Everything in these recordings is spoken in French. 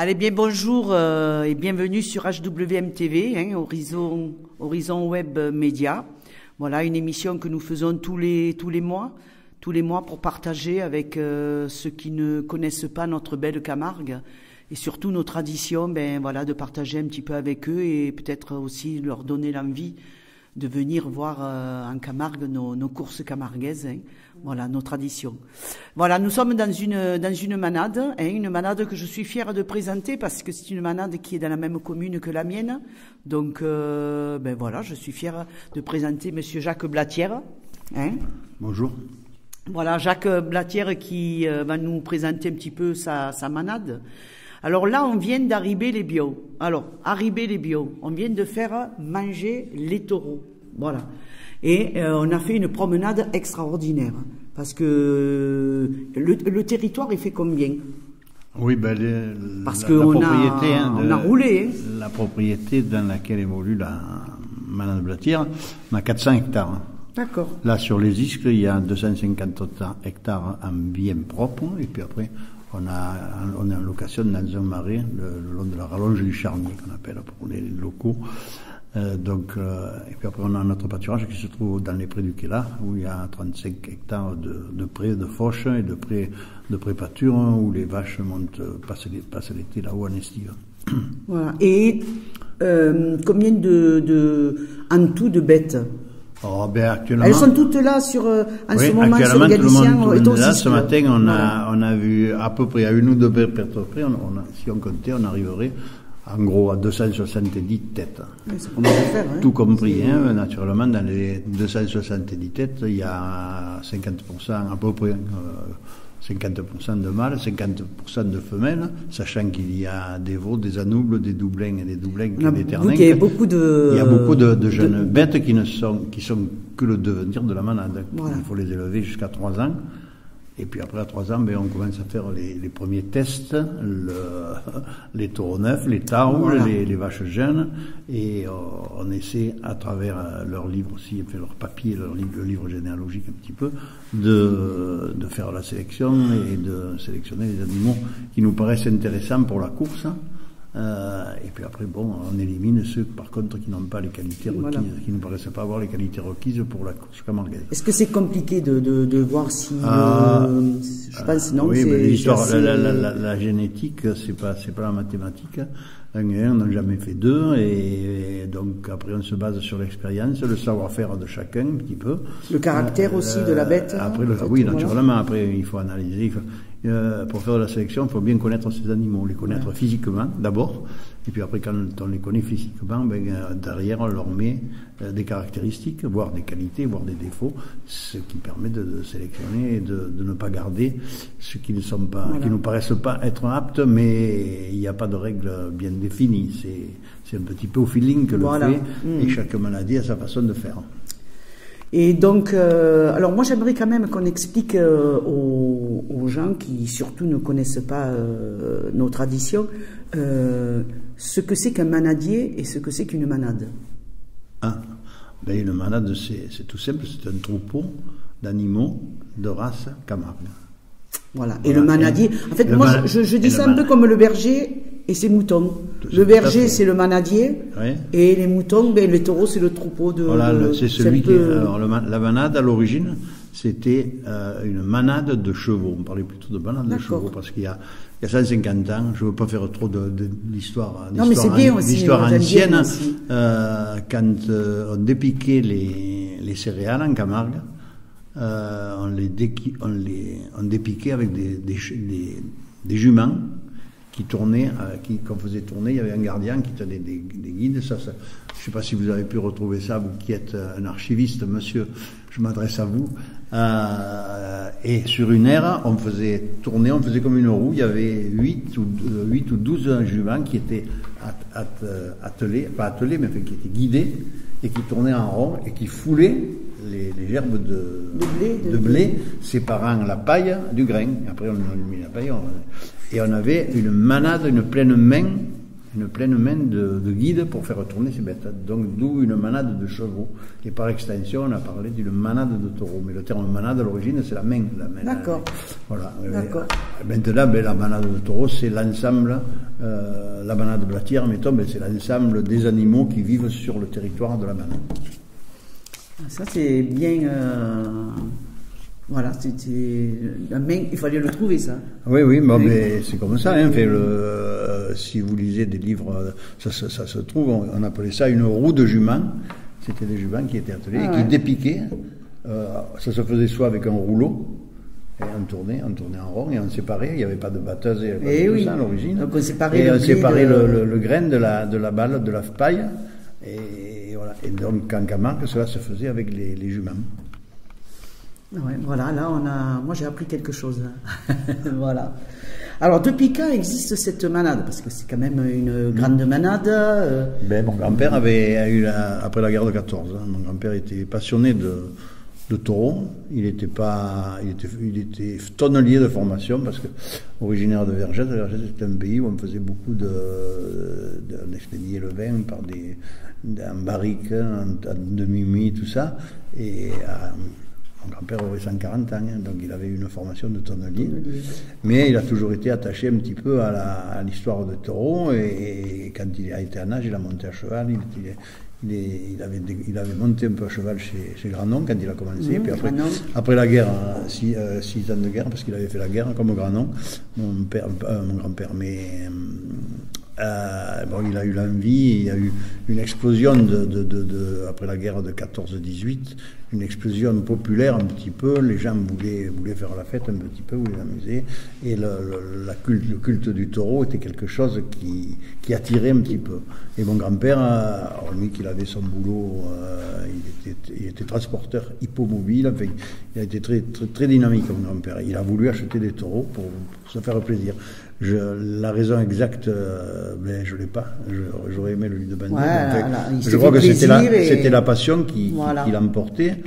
Allez, bien bonjour et bienvenue sur HWM TV, Horizon Web Média. Voilà, une émission que nous faisons tous les mois pour partager avec ceux qui ne connaissent pas notre belle Camargue et surtout nos traditions, de partager un petit peu avec eux et peut-être aussi leur donner l'envie de venir voir en Camargue nos courses camarguaises, voilà, nos traditions. Voilà, nous sommes dans une manade, une manade que je suis fière de présenter parce que c'est une manade qui est dans la même commune que la mienne. Donc, voilà, je suis fière de présenter Monsieur Jacques Blatière. Bonjour. Voilà, Jacques Blatière qui va nous présenter un petit peu sa manade. Alors là, on vient d'arriver les bio. Alors, arriver les bio, on vient de faire manger les taureaux. Voilà. Et on a fait une promenade extraordinaire. Parce que le territoire est fait combien? Oui, parce qu'on a roulé. La propriété dans laquelle évolue la manade Blatière, on a 400 hectares. D'accord. Là, sur les Isques, il y a 250 hectares en bien propre. Et puis après, on est en location dans un marais le long de la rallonge du Charnier, qu'on appelle pour les locaux. Et puis après, on a notre pâturage qui se trouve dans les prés du Kéla, où il y a 35 hectares de prés de fauche et de prés pâture, où les vaches montent, passent l'été là-haut en estive. Voilà. Et combien en tout de bêtes? Actuellement, elles sont toutes là ce moment sur le Galicien et là, ce matin, on a vu à peu près à une ou deux bêtes près, si on comptait, on arriverait en gros à 270 têtes. Oui, ça commence à faire, tout compris, naturellement, dans les 270 têtes, il y a 50%, à peu près 50% de mâles, 50% de femelles, sachant qu'il y a des veaux, des anoubles, des doublins et des doublins et des ternins. Il y a beaucoup de jeunes bêtes qui sont que le devenir de la manade. Voilà. Il faut les élever jusqu'à 3 ans. Et puis après, à 3 ans, on commence à faire les premiers tests, les taureaux neufs, les tares, voilà. les vaches jeunes, et on essaie, à travers leur livre aussi, leur papier, le livre généalogique un petit peu, de faire la sélection et de sélectionner les animaux qui nous paraissent intéressants pour la course. Et puis après, on élimine ceux, par contre, qui n'ont pas les qualités requises, voilà. Qui ne paraissent pas avoir les qualités requises pour la course camarguaise. Est-ce que c'est compliqué de voir si... je pense non. Oui, mais l'histoire, la génétique, c'est pas la mathématique. Un et un, on n'a jamais fait deux, et donc après on se base sur l'expérience, le savoir-faire de chacun un petit peu. Le caractère aussi de la bête. Après, oui, naturellement. Après, il faut analyser. Pour faire de la sélection, il faut bien connaître ces animaux, les connaître physiquement d'abord, et puis après quand on les connaît physiquement, derrière on leur met des caractéristiques, voire des qualités, voire des défauts, ce qui permet de sélectionner et de ne pas garder ceux qui ne sont pas, voilà. Qui nous paraissent pas être aptes, mais il n'y a pas de règles bien définies. C'est un petit peu au feeling que voilà. Le fait, et chaque maladie a sa façon de faire. Et donc, alors moi j'aimerais quand même qu'on explique aux gens qui surtout ne connaissent pas nos traditions ce que c'est qu'un manadier et ce que c'est qu'une manade. Une manade, c'est tout simple, c'est un troupeau d'animaux de race Camargue. Voilà. Et le manadier, en fait, moi je dis ça un peu comme le berger et ses moutons. Le berger, c'est le manadier, oui. Et les moutons, les taureaux, c'est le troupeau de... Voilà, c'est celui qui... Alors, la manade, à l'origine, c'était une manade de chevaux. On parlait plutôt de manade de chevaux, parce qu'il y a 150 ans, je ne veux pas faire trop d'histoire ancienne, quand on dépiquait les céréales en Camargue, on dépiquait avec des juments qui tournaient, qu'on faisait tourner. Il y avait un gardien qui tenait des guides. Je ne sais pas si vous avez pu retrouver ça, vous qui êtes un archiviste, monsieur, je m'adresse à vous. Et sur une aire, on faisait tourner, on faisait comme une roue. Il y avait 8 ou 12 juments qui étaient attelés, mais qui étaient guidés et qui tournaient en rond et qui foulaient les gerbes de blé, séparant la paille du grain. Après, on a mis la paille et on avait une manade, une pleine main une pleine main de guides pour faire tourner ces bêtes. Donc d'où une manade de chevaux. Et par extension, on a parlé d'une manade de taureaux. Mais le terme manade, à l'origine, c'est la main. D'accord. Voilà. D'accord. Maintenant, la manade de taureaux, c'est l'ensemble, la manade blatière, mettons, c'est l'ensemble des animaux qui vivent sur le territoire de la manade. Ça, c'est bien... Voilà, la main, il fallait le trouver, ça. Oui, bon, mais c'est comme ça. Hein, si vous lisez des livres, ça se trouve, on appelait ça une roue de jument. C'était des juments qui étaient attelés et qui dépiquaient. Ça se faisait soit avec un rouleau, et on tournait en rond et on séparait. Il n'y avait pas de batteuse, il n'y avait pas de ça à l'origine. Donc on séparait, le grain de la balle, de la paille. Et voilà. Et donc en Camargue, cela se faisait avec les juments. Ouais, voilà, là moi j'ai appris quelque chose. Voilà. Alors depuis quand existe cette manade? Parce que c'est quand même une grande manade. Mon grand-père a eu après la guerre de 14. Mon grand-père était passionné de taureaux. Il était tonnelier de formation parce que originaire de Vergès. Vergès c'était un pays où on faisait beaucoup on expédiait le vin par en barrique, en demi-mie, tout ça. Et mon grand-père aurait 140 ans, donc il avait une formation de tonnelier, mais il a toujours été attaché un petit peu à l'histoire de taureaux, et quand il a été en âge, il a monté à cheval, il avait monté un peu à cheval chez Granon quand il a commencé, puis après la guerre, 6 ans de guerre, parce qu'il avait fait la guerre comme Granon, mon grand-père, mais... il a eu l'envie, il y a eu une explosion après la guerre de 14-18, une explosion populaire un petit peu, les gens voulaient faire la fête un petit peu, voulaient s'amuser, et le culte du taureau était quelque chose qui attirait un petit peu. Et mon grand-père, hormis qu'il avait son boulot, il était transporteur hippomobile, enfin, il a été très, très, très dynamique, mon grand-père. Il a voulu acheter des taureaux pour se faire plaisir. La raison exacte, je ne l'ai pas. J'aurais aimé lui demander. Je crois que c'était la passion qui l'emportait.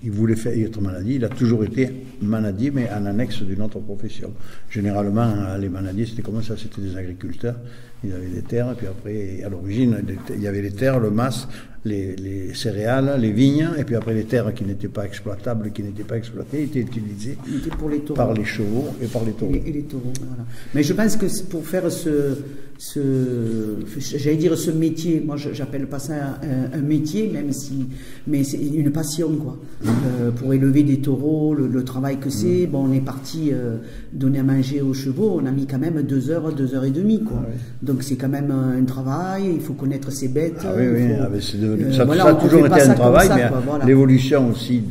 Il voulait faire être manadier. Il a toujours été manadier, mais en annexe d'une autre profession. Généralement, les manadiers, c'était comme ça. C'était des agriculteurs. Ils avaient des terres. Et puis après, à l'origine, il y avait les terres, le mas, les céréales, les vignes. Et puis après, les terres qui n'étaient pas exploitables, qui n'étaient pas exploitées, étaient utilisées par les chevaux et par les taureaux. Et les taureaux, voilà. Mais je pense que pour faire j'allais dire ce métier, moi j'appelle pas ça un métier, mais c'est une passion, quoi. Pour élever des taureaux, le travail que c'est. Bon, on est parti donner à manger aux chevaux, on a mis quand même 2 heures et demie, quoi. Donc c'est quand même un travail, il faut connaître ses bêtes. Ça a toujours été un travail, mais l'évolution aussi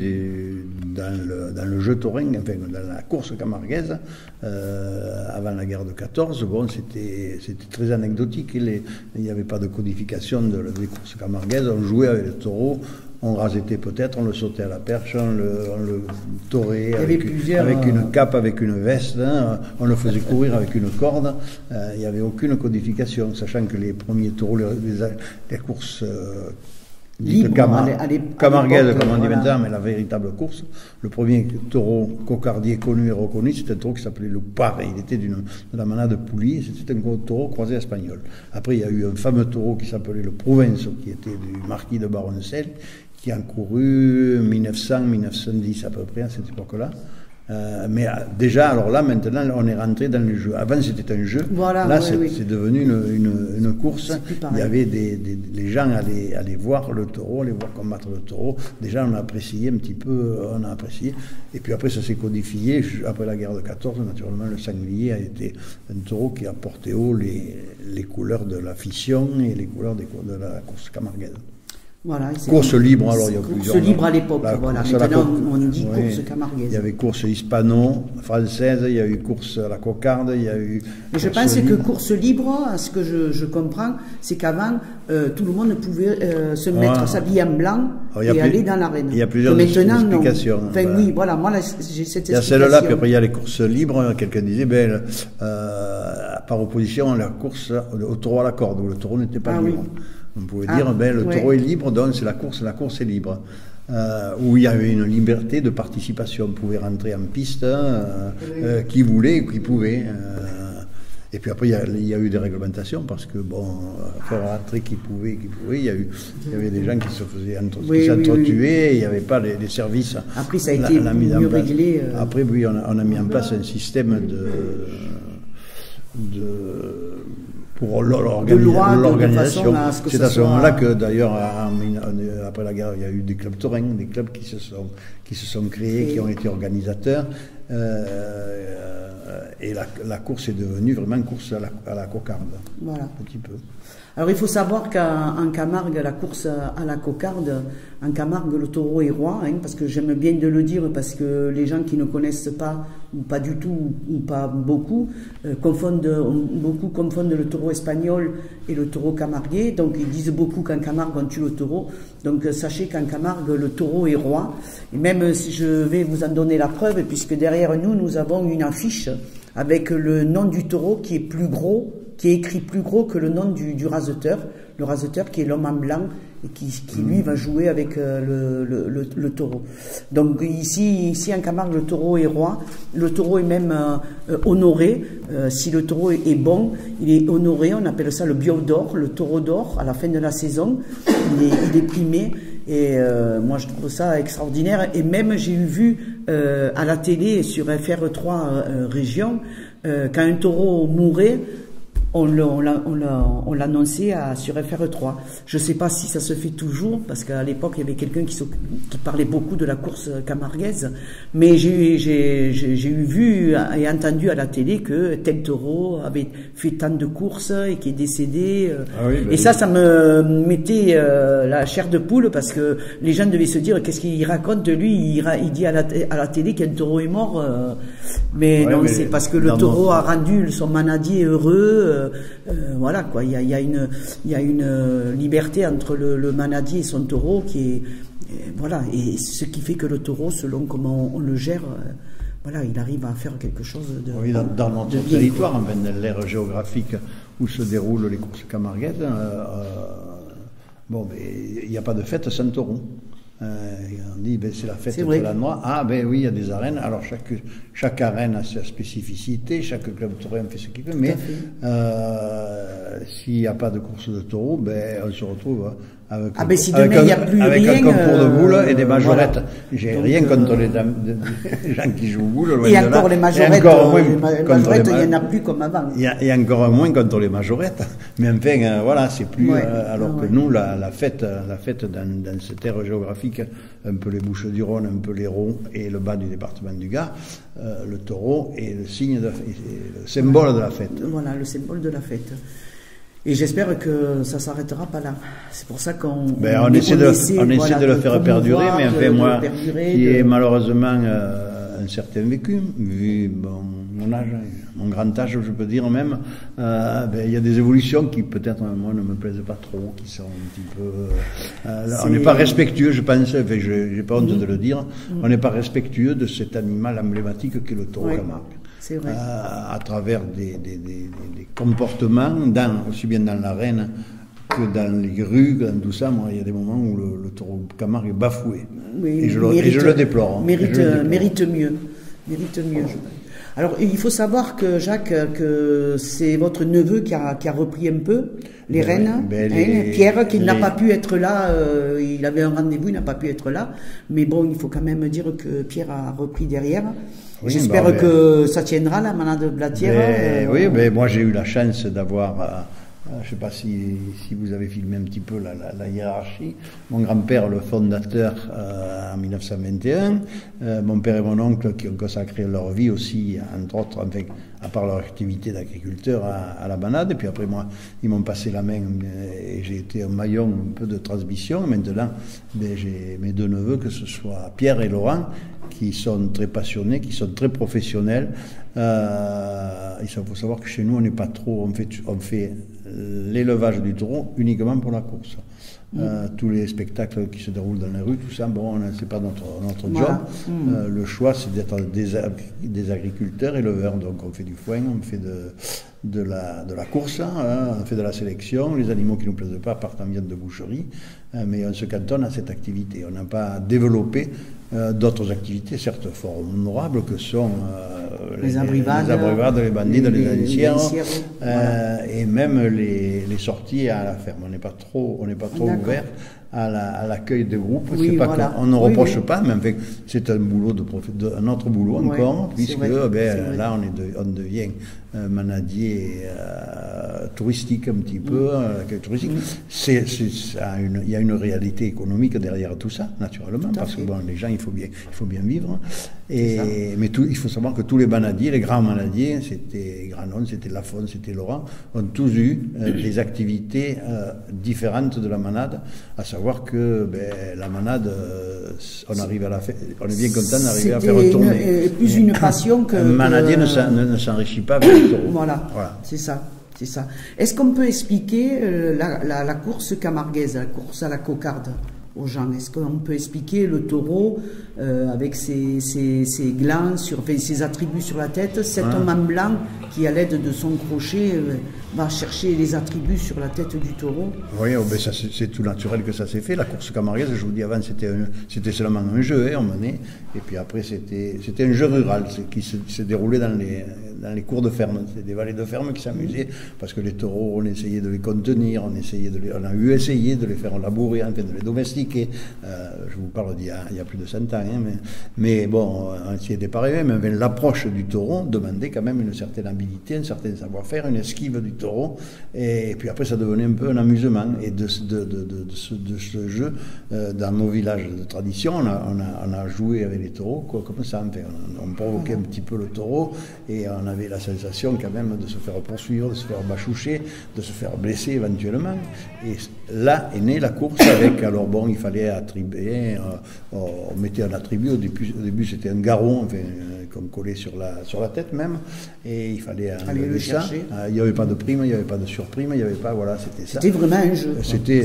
dans le jeu taurin, enfin dans la course camarguaise, avant la guerre de 14, c'était très anecdotique. Il n'y avait pas de codification des courses camarguaises. On jouait avec le taureau, on rasetait peut-être, on le sautait à la perche, on le taurait avec une cape, avec une veste, on le faisait courir avec une corde. Il n'y avait aucune codification, sachant que les premiers taureaux, les courses camarguaise, comme on dit maintenant, mais la véritable course. Le premier taureau cocardier connu et reconnu, c'était un taureau qui s'appelait le Paré. Il était de la manade Poulie, c'était un taureau croisé espagnol. Après, il y a eu un fameux taureau qui s'appelait le Provenço, qui était du marquis de Baroncel, qui a couru 1900-1910 à peu près, à cette époque-là. Mais déjà, alors là, maintenant, on est rentré dans le jeu. Avant, c'était un jeu. Là, c'est devenu une course. Il y avait les gens allaient voir le taureau, allaient voir combattre le taureau. Déjà, on a apprécié un petit peu, Et puis après, ça s'est codifié. Après la guerre de 14, naturellement, le sanglier a été un taureau qui a porté haut les couleurs de la fission et les couleurs de la course camarguaise. Voilà, course libre, alors il y a plusieurs. Course libre à l'époque, voilà. Maintenant, on dit course camarguaise. Il y avait course hispano-française, il y a eu course à la cocarde, il y a eu. Mais je pense que course libre, ce que je comprends, c'est qu'avant, tout le monde pouvait s'habiller en blanc et aller dans l'arène. Il y a plusieurs explications. Enfin, oui, voilà, moi, j'ai cette explication. Il y a celle-là, puis après, il y a les courses libres. Quelqu'un disait, par opposition, la course au taureau à la corde, où le taureau n'était pas libre. On pouvait dire, le taureau est libre, donc c'est la course est libre. Où il y avait une liberté de participation. On pouvait rentrer en piste, qui voulait et qui pouvait. Et puis après, il y a eu des réglementations parce que, bon, faire rentrer qui pouvait, il y avait des gens qui se faisaient s'entretuer, il n'y avait pas les services. Après, ça a été mieux réglé. Après, oui, on a mis en place un système pour l'organisation. C'est à ce moment-là que, d'ailleurs, après la guerre, il y a eu des clubs taurins, des clubs qui se sont créés, qui ont été organisateurs. Et la course est devenue vraiment une course à la cocarde. Voilà. Un petit peu. Alors il faut savoir qu'en Camargue, la course à la cocarde, en Camargue, le taureau est roi, parce que j'aime bien de le dire, parce que les gens qui ne connaissent pas, ou pas du tout, ou pas beaucoup, confondent le taureau espagnol et le taureau camarguais. Donc ils disent beaucoup qu'en Camargue on tue le taureau. Donc sachez qu'en Camargue, le taureau est roi. Et même si je vais vous en donner la preuve, puisque derrière nous avons une affiche avec le nom du taureau qui est plus gros, qui est écrit plus gros que le nom du raseteur, le raseteur qui est l'homme en blanc et qui lui va jouer avec le taureau. Donc ici en Camargue, le taureau est roi, le taureau est même honoré. Si le taureau est bon, il est honoré, on appelle ça le bio d'or, le taureau d'or, à la fin de la saison, il est primé. Et moi je trouve ça extraordinaire. Et même j'ai vu à la télé sur FR3 Région, quand un taureau mourait, on l'annonçait sur FR3. Je ne sais pas si ça se fait toujours, parce qu'à l'époque, il y avait quelqu'un qui parlait beaucoup de la course camarguaise, mais j'ai vu et entendu à la télé que tel taureau avait fait tant de courses et qui est décédé. Et ça me mettait la chair de poule, parce que les gens devaient se dire, qu'est-ce qu'il raconte de lui, il dit à la télé qu'un taureau est mort, mais non, c'est parce que le taureau a rendu son manadier heureux. Voilà quoi, il y a une liberté entre le manadier et son taureau qui est voilà, et ce qui fait que le taureau, selon comment on le gère, voilà, il arrive à faire quelque chose de dans notre territoire, dans l'ère géographique où se déroulent les courses camarguaises, bon, il n'y a pas de fête sans taureau. On dit c'est la fête de la noix. Ah ben oui, il y a des arènes. Alors chaque arène a sa spécificité, chaque club taureau fait ce qu'il veut, mais s'il n'y a pas de course de taureau, ben on se retrouve avec un concours de boules et des majorettes. Voilà. J'ai rien contre les gens qui jouent boules. Et encore les majorettes, il n'y en a plus comme avant. Et encore moins contre les majorettes. Mais enfin, voilà, c'est plus. Alors que nous, la fête dans cette ère géographique, un peu les Bouches-du-Rhône, un peu l'Hérault et le bas du département du Gard, le taureau est le signe, le symbole de la fête. Voilà, le symbole de la fête. Et j'espère que ça s'arrêtera pas là. C'est pour ça qu'on essaie de le faire perdurer, mais enfin moi, qui ai malheureusement un certain vécu, vu mon âge, mon grand âge, je peux dire même, il y a des évolutions qui peut-être moi ne me plaisent pas trop, qui sont un petit peu. On n'est pas respectueux, je pense. Enfin, j'ai pas honte de le dire. On n'est pas respectueux de cet animal emblématique qu'est le taureau camargue. C'est vrai. À travers des comportements, aussi bien dans l'arène que dans les rues, dans tout ça. Moi, il y a des moments où le taureau Camargue est bafoué. Oui, et je le déplore. Mérite mieux. Alors, il faut savoir que, Jacques, que c'est votre neveu qui a repris un peu les rênes. Pierre, qui n'a pas pu être là, il avait un rendez-vous, il n'a pas pu être là. Mais bon, il faut quand même dire que Pierre a repris derrière. Oui, j'espère que ça tiendra, la manade blatière. Oui, mais moi j'ai eu la chance d'avoir, je ne sais pas si vous avez filmé un petit peu la hiérarchie. Mon grand-père, le fondateur en 1921, mon père et mon oncle qui ont consacré leur vie aussi, entre autres, enfin, à part leur activité d'agriculteur, à la manade. Et puis après moi, ils m'ont passé la main et j'ai été un maillon un peu de transmission. Maintenant, j'ai mes deux neveux, que ce soit Pierre et Laurent, qui sont très passionnés, qui sont très professionnels. Il faut savoir que chez nous, on n'est pas trop, on fait l'élevage du taureau uniquement pour la course. Tous les spectacles qui se déroulent dans la rue, tout ça, bon, c'est pas notre job. Le choix, c'est d'être des agriculteurs, éleveurs. Donc on fait du foin, on fait de la course, on fait de la sélection. Les animaux qui ne nous plaisent pas partent en viande de boucherie, mais on se cantonne à cette activité. On n'a pas développé d'autres activités, certes fort honorables, que sont les abrivades, les bandits, les anciens, voilà. et même les sorties à la ferme. On n'est pas trop ouvert à l'accueil de groupe. Oui, c'est pas voilà. qu'on ne reproche pas, mais en fait, c'est un boulot un autre boulot encore, puisque là on devient manadier touristique un petit peu, touristique. Il y a une réalité économique derrière tout ça, naturellement, parce que bon, les gens, il faut bien vivre. Mais il faut savoir que tous les manadiers, les grands manadiers, c'était Granon, c'était Lafon, c'était Laurent, ont tous eu des activités différentes de la manade, à savoir que la manade, on est bien content d'arriver à faire retourner. Plus une passion que... Un manadier ne s'enrichit pas avec le taureau. Voilà. C'est ça. Est-ce qu'on peut expliquer la course camarguaise, la course à la cocarde aux gens? Est-ce qu'on peut expliquer le taureau avec ses glands, ses attributs sur la tête, cet homme en blanc qui, à l'aide de son crochet, va chercher les attributs sur la tête du taureau? Oui, c'est tout naturel que ça s'est fait. La course camarguaise, je vous dis avant, c'était seulement un jeu, on menait, et puis après c'était un jeu rural qui se déroulait dans les cours de ferme. C'était des vallées de ferme qui s'amusaient, parce que les taureaux, on essayait de les contenir, on a essayé de les faire labourer, enfin de les domestiquer. Je vous parle d'il y a plus de 100 ans, mais bon, on s'y était pas arrivé, mais l'approche du taureau demandait quand même une certaine habilité, un certain savoir-faire, une esquive du taureau, et puis après ça devenait un peu un amusement. Et de ce jeu, dans nos villages de tradition, on a joué avec les taureaux comme ça. On provoquait un petit peu le taureau, et on avait la sensation quand même de se faire poursuivre, de se faire bachoucher, de se faire blesser éventuellement. Et là est née la course avec, alors bon, il fallait attribuer, on mettait un attribut, au début c'était un garrot, qu'on collait sur la tête même, et il fallait le chercher. Il n'y avait pas de prime, il n'y avait pas de surprime, il n'y avait pas, voilà, c'était ça. C'était vraiment un jeu. C'était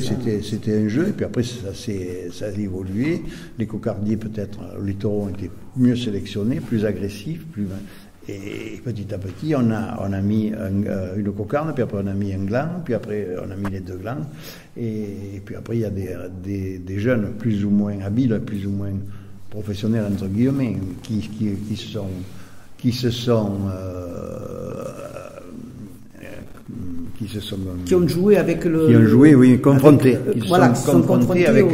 un jeu, et puis après ça a évolué. Les cocardiers, peut-être, les taureaux ont été mieux sélectionnés, plus agressifs, et petit à petit, on a mis une cocarde, puis après on a mis un gland, puis après on a mis les deux glands, et puis après il y a des jeunes plus ou moins habiles, plus ou moins professionnels entre guillemets, qui ont joué avec le... Qui ont joué, oui, confrontés. Qui sont confrontés avec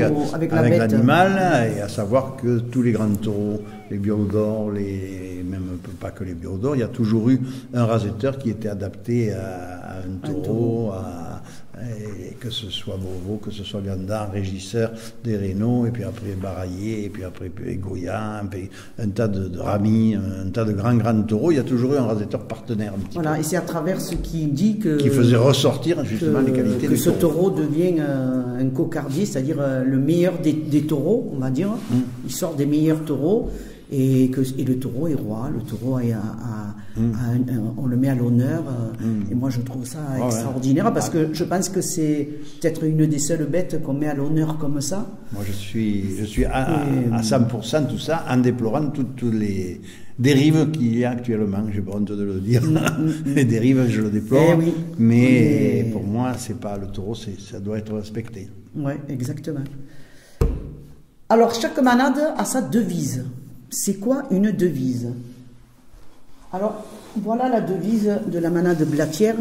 l'animal, et à savoir que tous les grands taureaux, les biodors, même pas que les biodors, il y a toujours eu un rasetteur qui était adapté à un taureau, et que ce soit Beauvau, que ce soit Viandard, régisseur des Rénaux, et puis après Baraillé, et puis après Goya, un tas de Ramis, un tas de grands taureaux. Il y a toujours eu un rasetteur partenaire. Et c'est à travers ce qui dit que... Qui faisait ressortir justement les qualités que du ce taureau. devient un cocardier, c'est-à-dire le meilleur des taureaux, on va dire. Il sort des meilleurs taureaux. Et le taureau est roi, le taureau on le met à l'honneur, et moi je trouve ça extraordinaire, parce que je pense que c'est peut-être une des seules bêtes qu'on met à l'honneur comme ça. Moi je suis à 100% tout ça, en déplorant toutes les dérives qu'il y a actuellement, j'ai pas honte de le dire. Les dérives, je le déplore, mais pour moi c'est pas le taureau, ça doit être respecté. Oui, exactement. Alors chaque manade a sa devise. C'est quoi une devise? Alors, voilà la devise de la manade blatière.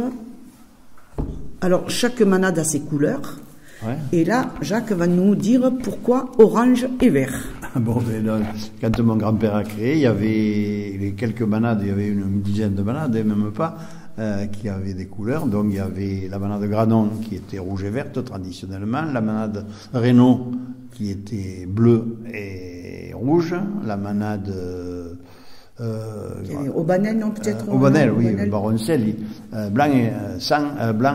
Alors, chaque manade a ses couleurs. Ouais. Et là, Jacques va nous dire pourquoi orange et vert. Bon, quand mon grand-père a créé, il y avait les quelques manades, il y avait une dizaine de manades, et même pas, qui avaient des couleurs. Donc, il y avait la manade Granon qui était rouge et verte traditionnellement, la manade Rénault qui était bleue et rouge, la manade Aubanel, non, peut-être Aubanel, oui, Baroncelli, blanc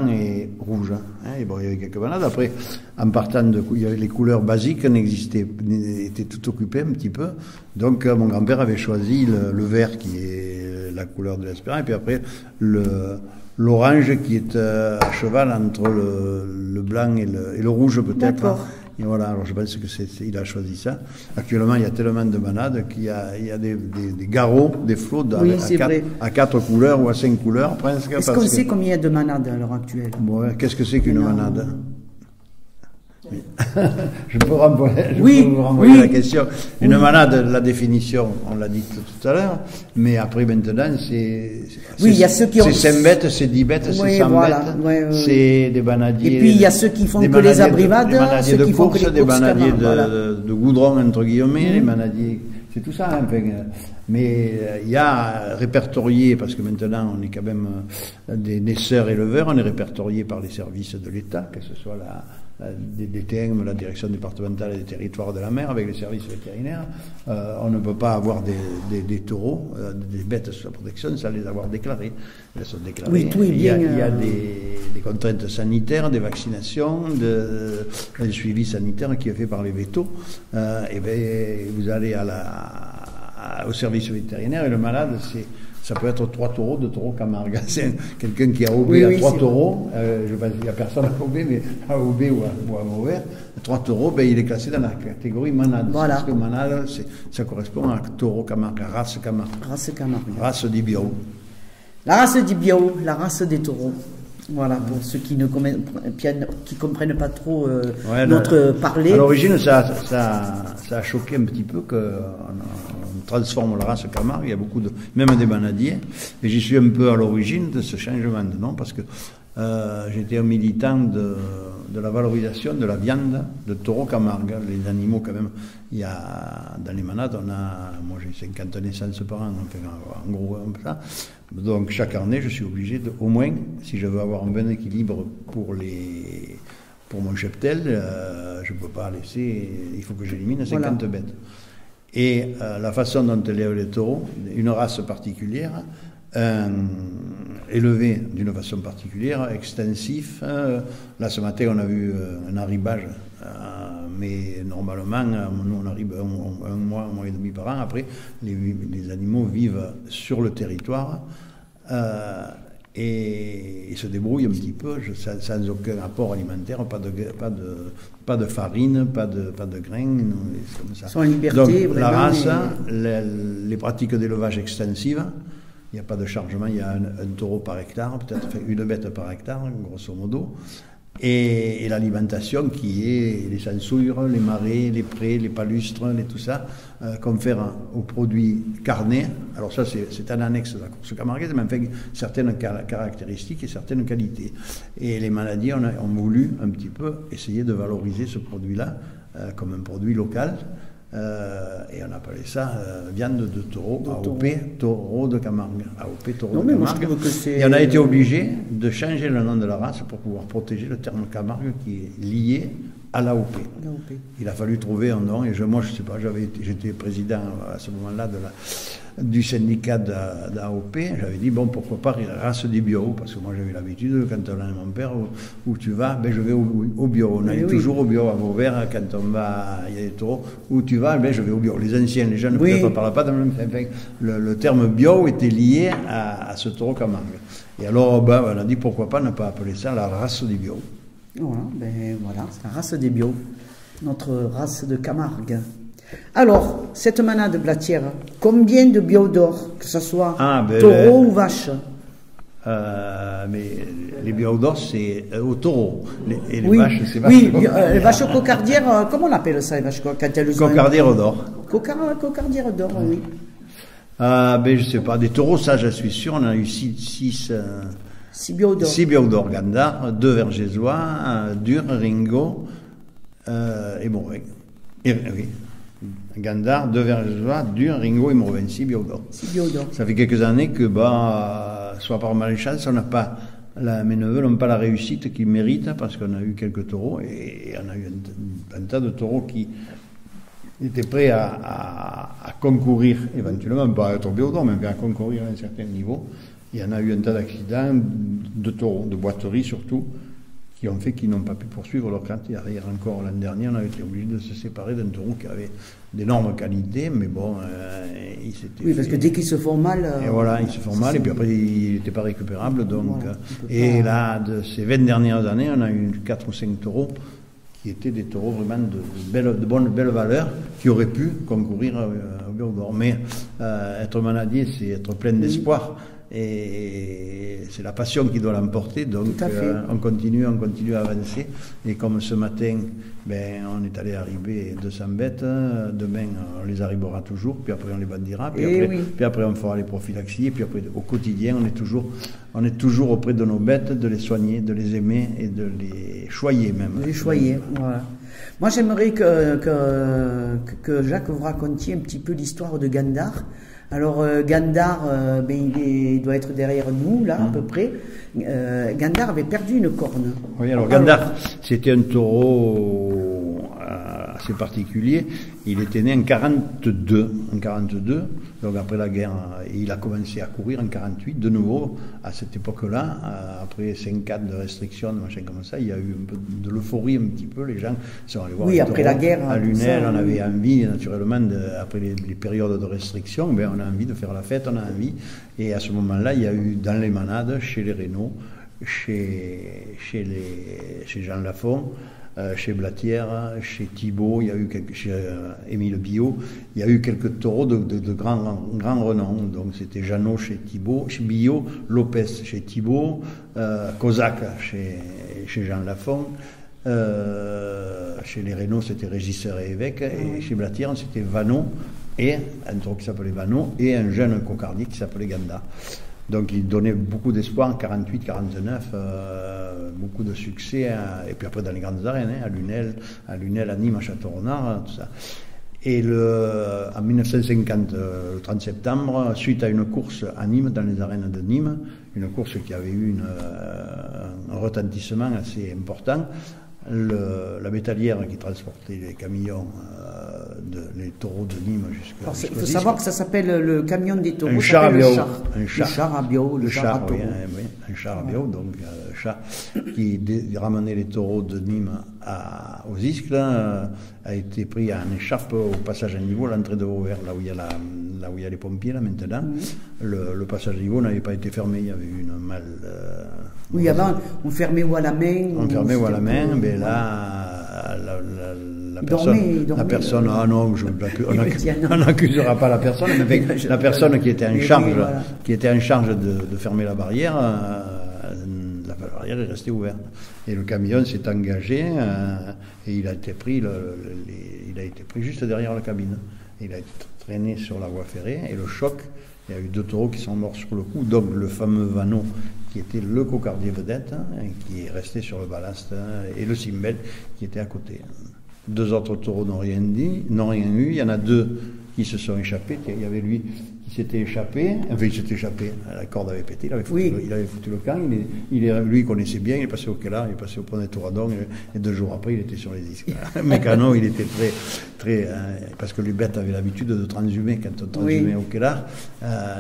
et rouge. Et bon, il y avait quelques manades. Après, en partant il y avait les couleurs basiques étaient tout occupées un petit peu. Donc, mon grand-père avait choisi le vert qui est la couleur de l'espérance, et puis après l'orange qui est à cheval entre le blanc et le rouge peut-être. D'accord. Et voilà, alors je pense qu'il a choisi ça. Actuellement, il y a tellement de manades qu'il y a des garrots, des flots à 4 couleurs ou à 5 couleurs presque. Est-ce qu'on sait combien il y a de manades à l'heure actuelle? Bon, qu'est-ce que c'est qu'une manade? Je peux vous renvoyer la question. Une manade, la définition, on l'a dit tout à l'heure, mais après maintenant, c'est... Oui, il y a ceux qui ont... C'est 5 bêtes, c'est 10 bêtes, c'est 100 bêtes, c'est des banadiers... Et puis il y a ceux qui font que les abrivades, des banadiers ceux de qui font que course, les des courses banadiers voilà. de goudron, entre guillemets, les banadiers... C'est tout ça, enfin, mais il y a répertorié, parce que maintenant on est quand même des naisseurs éleveurs, on est répertorié par les services de l'État, que ce soit la DTM, la Direction départementale des territoires de la mer, avec les services vétérinaires. On ne peut pas avoir des taureaux, des bêtes sous la protection sans les avoir déclarés. Elles sont déclarées. Oui, tout est bien. Il y a des contraintes sanitaires, des vaccinations, un suivi sanitaire qui est fait par les vétos. Et bien, vous allez au service vétérinaire et le malade, ça peut être 3 taureaux, 2 taureaux Camargue. C'est quelqu'un qui a obé à 3 taureaux, je ne sais pas s'il n'y a personne à obé, mais à obé ou à mauvais, 3 taureaux, ben, il est classé dans la catégorie manade. Voilà. Parce que manade, ça correspond à taureau Camargue, race Camargue. Race Camargue. Race di Biao. La race di Biao, la race des taureaux. Voilà, pour ceux qui ne comprennent pas trop notre parler. À l'origine, ça a choqué un petit peu qu'on transforme la race Camargue. Il y a beaucoup même des banadiers. Et j'y suis un peu à l'origine de ce changement de nom parce que j'étais un militant de la valorisation de la viande de taureau Camargue. Les animaux, quand même, il y a dans les manades, moi j'ai 50 naissances par an, en gros, comme ça. Donc chaque année, je suis obligé au moins, si je veux avoir un bon équilibre pour mon cheptel, je ne peux pas laisser, il faut que j'élimine 50 bêtes. Et la façon dont élèvent les taureaux, une race particulière, élevé d'une façon particulière, extensif. Là, ce matin, on a vu un arribage, mais normalement, nous, on arrive un mois et demi par an. Après, les animaux vivent sur le territoire et se débrouillent un petit peu, sans aucun apport alimentaire, pas de farine, pas de grains, c'est comme ça. Ils sont en liberté, donc, vraiment, la race, les pratiques d'élevage extensive, il n'y a pas de chargement, il y a un taureau par hectare, peut-être une bête par hectare, grosso modo. Et l'alimentation qui est les sansouilles, les marais, les prés, les palustres, tout ça, confère aux produits carnés. Alors ça, c'est un annexe de la course camarguaise, mais enfin, certaines caractéristiques et certaines qualités. Et les maladies ont voulu un petit peu essayer de valoriser ce produit-là comme un produit local. Et on appelait ça viande de taureau, AOP, taureau de Camargue. AOP, taureau de Camargue. Et on a été obligé de changer le nom de la race pour pouvoir protéger le terme Camargue qui est lié à l'AOP. Il a fallu trouver un nom, et moi je sais pas, j'étais président à ce moment-là du syndicat d'AOP, j'avais dit bon pourquoi pas race du bio, parce que moi j'avais l'habitude, quand on a mon père, où tu vas, ben je vais au bio, on allait toujours au bio à Vauvert, quand on va, il y a des taureaux, où tu vas, ben je vais au bio. Les anciens, les jeunes peut-être ne parlent pas de même, enfin, le terme bio était lié à ce taureau Camargue. Et alors ben, on a dit pourquoi pas ne pas appeler ça la race du bio. Voilà, c'est la race des bio, notre race de Camargue. Alors, cette manade blatière, combien de bio d'or, que ce soit taureau ou vache? Mais les bio d'or, c'est au taureau. Et les vaches, c'est vaches. Oui, les vaches cocardières, comment on appelle ça, les vaches quand elles ont... Cocardières d'or. Cocardières d'or, oui. Ben, je sais pas, des taureaux, ça, je suis sûr, on a eu 6 bio d'or Gandar, 2 vergésois, Dur, Ringo, et Morvain. Oui. Gandar, 2 vergésois, Dur, Ringo et Morvain, 6 bio d'or. Ça fait quelques années que, soit par malchance, mes neveux n'ont pas la réussite qu'ils méritent, parce qu'on a eu quelques taureaux, et on a eu un tas de taureaux qui étaient prêts à concourir, éventuellement, pas à être bio d'or, mais à concourir à un certain niveau. Il y en a eu un tas d'accidents de taureaux, de boiteries surtout, qui ont fait qu'ils n'ont pas pu poursuivre leur carrière. Encore l'an dernier, on a été obligé de se séparer d'un taureau qui avait d'énormes qualités, mais bon, il s'était... Oui, parce que dès qu'ils se font mal... Et voilà, ils se font mal, et puis après, il n'était pas récupérable. Donc, et là, de ces 20 dernières années, on a eu 4 ou 5 taureaux qui étaient des taureaux vraiment de belles valeurs, qui auraient pu concourir au bio d'or. Mais être manadier, c'est être plein d'espoir. et c'est la passion qui doit l'emporter, donc on continue à avancer, et comme ce matin, ben, on est allé arriver 200 bêtes, demain on les arrivera toujours, puis après on les bandira, puis après on fera les prophylaxies, puis après au quotidien on est toujours auprès de nos bêtes, de les soigner, de les aimer et de les choyer même. Les choyer, voilà. Moi j'aimerais que Jacques vous racontiez un petit peu l'histoire de Gandar. Alors Gandar, ben, il doit être derrière nous là à peu près. Gandar avait perdu une corne. Oui, alors Gandar, c'était un taureau assez particulier. Il était né en 42, donc après la guerre, il a commencé à courir en 48, de nouveau, à cette époque-là, après 5 ans de restrictions, de machin comme ça, il y a eu un peu de l'euphorie un petit peu, les gens sont allés voir après la guerre. À Lunel, on avait envie, naturellement, après les périodes de restrictions, ben, on a envie de faire la fête, on a envie, et à ce moment-là, il y a eu dans les manades, chez les Reynaud, chez Jean Lafont, chez Blatière, chez Thibault, il y a eu chez Émile Biot, il y a eu quelques taureaux de grand renom. Donc c'était Jeannot chez Thibault, chez Biot, Lopez chez Thibault, Cosaque chez Jean Lafont, chez les Reynaud c'était Régisseur et Évêque, et chez Blatière c'était Vanneau, et un taureau qui s'appelait Vanneau, et un jeune cocardier qui s'appelait Gandar. Donc il donnait beaucoup d'espoir en 48, 49, beaucoup de succès, et puis après dans les grandes arènes, à Lunel, à Nîmes, à Château-Renard, tout ça. Et en 1950, le 30 septembre, suite à une course à Nîmes, dans les arènes de Nîmes, une course qui avait eu un retentissement assez important, la bétalière qui transportait les camions, les taureaux de Nîmes jusqu'à... Il faut savoir que ça s'appelle le camion des taureaux. Un char à Biot. Un char à Biot, le char à taureaux. Oui, un char à Biot, donc chat qui ramenait les taureaux de Nîmes aux Isques, a été pris en écharpe au passage à niveau, l'entrée de Vauvert, là où il y a les pompiers là maintenant. Le passage à niveau n'avait pas été fermé, il y avait eu une mal... oui, avant, on fermait ou à la main. On fermait ou à la main, mais là, la personne, ah non, on n'accusera pas la personne, mais la personne qui était en charge, de fermer la barrière, la barrière est restée ouverte. Et le camion s'est engagé, et il a été pris juste derrière la cabine. Il a été traîné sur la voie ferrée, et le choc, il y a eu 2 taureaux qui sont morts sur le coup, donc le fameux Vanneau, qui était le cocardier vedette, qui est resté sur le ballast, et le Simbel, qui était à côté. 2 autres taureaux n'ont rien eu. Il y en a 2 qui se sont échappés. Il y avait lui qui s'était échappé. Enfin, il s'était échappé. La corde avait pété. Il avait foutu le camp. Lui, il connaissait bien. Il est passé au Kellar, il est passé au pont des Touradons. Et 2 jours après, il était sur les disques. Mécano, il était très parce que les bêtes avaient l'habitude de transhumer. Quand on transhumait au Kellar,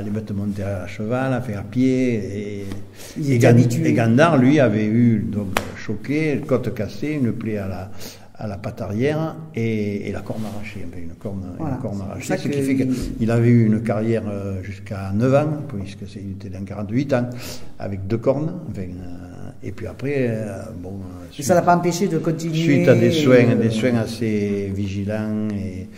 les bêtes montaient à cheval, à pied. Et Gandar, lui, avait eu donc choqué, côte cassée, une plaie à la patte arrière et la corne arrachée, une corne arrachée, ce qui fait qu'il avait eu une carrière jusqu'à 9 ans, puisqu'il était dans 48 ans, avec 2 cornes, et puis après, ça l'a pas empêché de continuer. Suite à des soins assez vigilants, et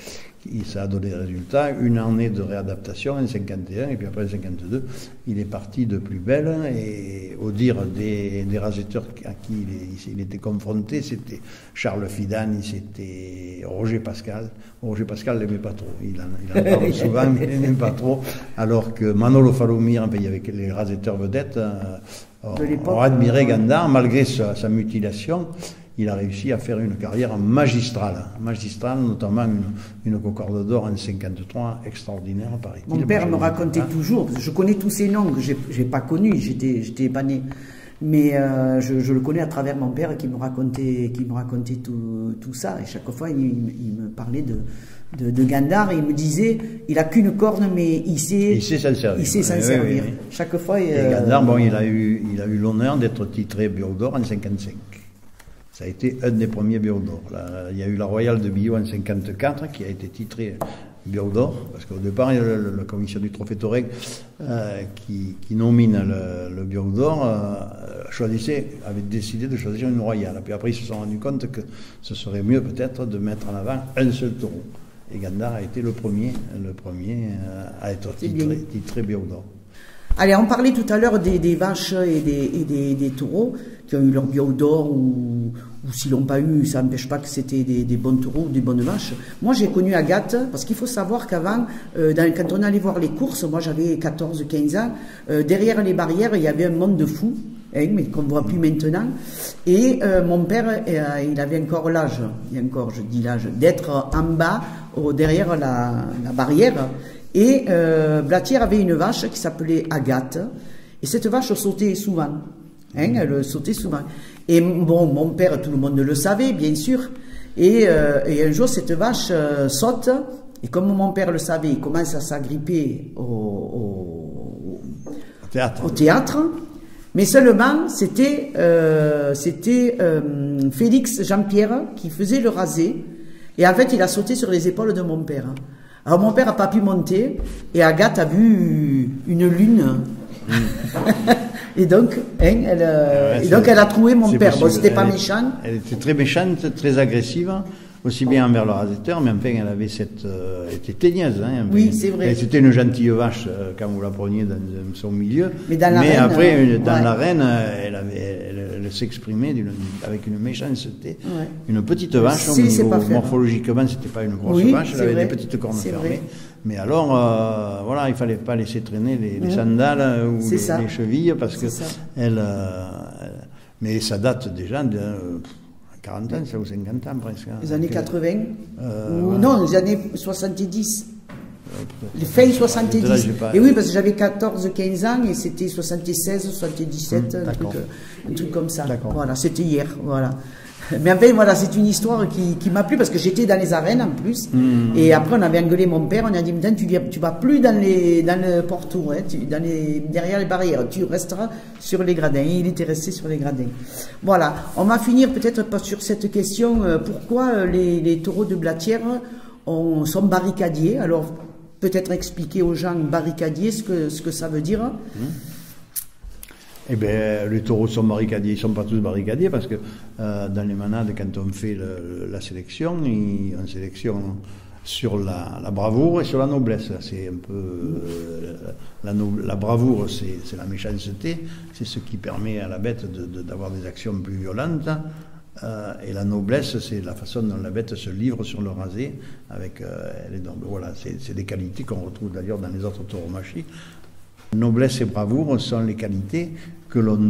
ça a donné des résultats, une année de réadaptation en 51, et puis après en 52, il est parti de plus belle, et au dire des raseteurs à qui il était confronté, c'était Charles Fidani, c'était Roger Pascal. Roger Pascal ne l'aimait pas trop, il en parle souvent, mais il n'aimait pas trop, alors que Manolo Falomir, il y avait les raseteurs vedettes, ont admiré Gandar, malgré sa mutilation. Il a réussi à faire une carrière magistrale, notamment une cocarde d'or en 53 extraordinaire à Paris. Mon père me racontait toujours, parce que je connais tous ces noms que j'ai pas connus, j'étais pas né, mais je le connais à travers mon père qui me racontait tout ça, et chaque fois il me parlait de Gandar, et il me disait, il a qu'une corne, mais il sait s'en servir. Oui. Chaque fois. Et Gandar, il a eu l'honneur d'être titré Biot d'or en 55. Ça a été un des premiers Biot d'or. Il y a eu la Royale de Biot en 54 qui a été titrée Biot d'or, parce qu'au départ, il y a la commission du Trophée Thorec qui nomine le Biot d'or, avait décidé de choisir une royale. Puis après, ils se sont rendus compte que ce serait mieux peut-être de mettre en avant un seul taureau. Et Gandar a été le premier à être titré Biot d'or. Allez, on parlait tout à l'heure des vaches et des taureaux qui ont eu leur bio d'or ou s'ils l'ont pas eu, ça n'empêche pas que c'était des bons taureaux ou des bonnes vaches. Moi, j'ai connu Agathe, parce qu'il faut savoir qu'avant, quand on allait voir les courses, moi j'avais 14-15 ans, derrière les barrières, il y avait un monde de fous, hein, mais qu'on ne voit plus maintenant. Et mon père, il avait encore l'âge, je dis l'âge, d'être en bas, derrière la barrière. Et Blatière avait une vache qui s'appelait Agathe, et cette vache sautait souvent. Hein, elle sautait souvent. Et bon, mon père, tout le monde le savait, bien sûr. Et un jour, cette vache saute, et comme mon père le savait, il commence à s'agripper au théâtre. Mais seulement, c'était Félix Jean-Pierre qui faisait le rasé. Et en fait, il a sauté sur les épaules de mon père. Alors mon père n'a pas pu monter, et Agathe a vu une lune. Et donc, hein, elle a trouvé mon père. Bon, c'était pas méchant. Elle était très méchante, très agressive, aussi bien envers le rasetteur, mais enfin, elle avait elle était teigneuse. Hein, oui, c'est vrai. C'était une gentille vache quand vous la preniez dans son milieu. Mais après, dans l'arène, elle s'exprimait avec une méchanceté. Ouais. Une petite vache, morphologiquement, c'était pas une grosse vache, elle avait des petites cornes fermées. Mais alors, voilà, il fallait pas laisser traîner les sandales ou les chevilles parce que mais ça date déjà de 40 ans, ça, ou 50 ans presque. Les années 80 non, les années 70. Les fins 70. Et oui, parce que j'avais 14-15 ans et c'était 76, 77, un truc comme ça. Voilà, c'était hier, voilà. Mais enfin, voilà, c'est une histoire qui m'a plu parce que j'étais dans les arènes en plus. Et après, on avait engueulé mon père, on a dit, maintenant, tu vas plus dans le porto, hein, derrière les barrières, tu resteras sur les gradins. Et il était resté sur les gradins. Voilà. On va finir peut-être sur cette question, pourquoi les taureaux de Blatière sont barricadiers. Alors, peut-être expliquer aux gens barricadier ce que ça veut dire. Eh bien, les taureaux sont barricadiers. Ils ne sont pas tous barricadiers parce que dans les manades, quand on fait la sélection, on sélectionne sur la bravoure et sur la noblesse. C'est un peu la bravoure, c'est la méchanceté, c'est ce qui permet à la bête d'avoir des actions plus violentes. Et la noblesse, c'est la façon dont la bête se livre sur le rasé. Voilà, c'est des qualités qu'on retrouve d'ailleurs dans les autres tauromachie. Noblesse et bravoure sont les qualités que l'on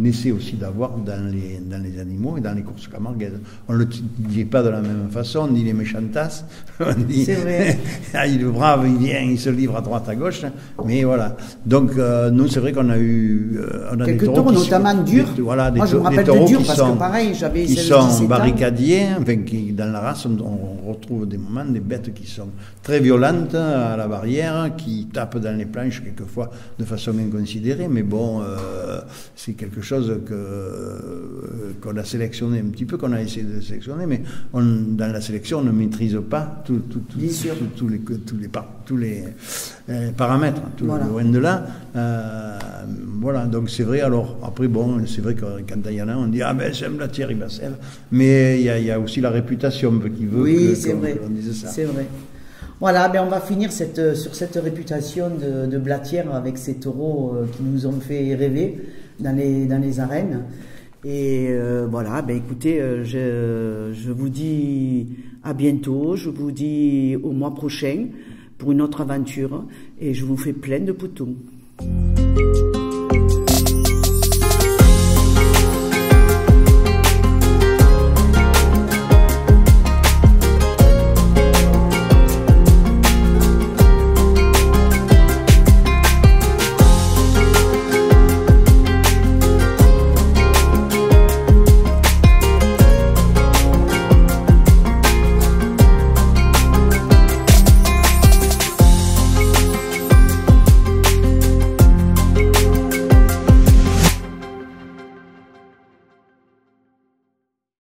essaie aussi d'avoir dans les animaux et dans les courses camarguaises. On ne le dit pas de la même façon, on dit les méchantasses, on dit c'est vrai. Il est brave, il vient, il se livre à droite, à gauche, mais voilà. Donc nous, c'est vrai qu'on a eu quelques taureaux notamment durs. Voilà, moi je me rappelle de durs parce que pareil, j'avais qui sont barricadiers, enfin, dans la race, on retrouve des moments, des bêtes qui sont très violentes à la barrière, qui tapent dans les planches quelquefois de façon inconsidérée, mais bon, c'est quelque chose qu'on a sélectionné un petit peu, qu'on a essayé de sélectionner, mais dans la sélection, on ne maîtrise pas tous les paramètres, voilà. Loin de là. Voilà, donc c'est vrai, alors après, bon, c'est vrai que quand il y en a, on dit, ah ben c'est un Blatière, il va servir, mais il y a aussi la réputation qui veut qu'on dise ça. C'est vrai. Voilà, ben on va finir sur cette réputation de Blatière avec ces taureaux qui nous ont fait rêver dans les arènes. Et voilà, ben écoutez, je vous dis à bientôt, je vous dis au mois prochain pour une autre aventure et je vous fais plein de poutons.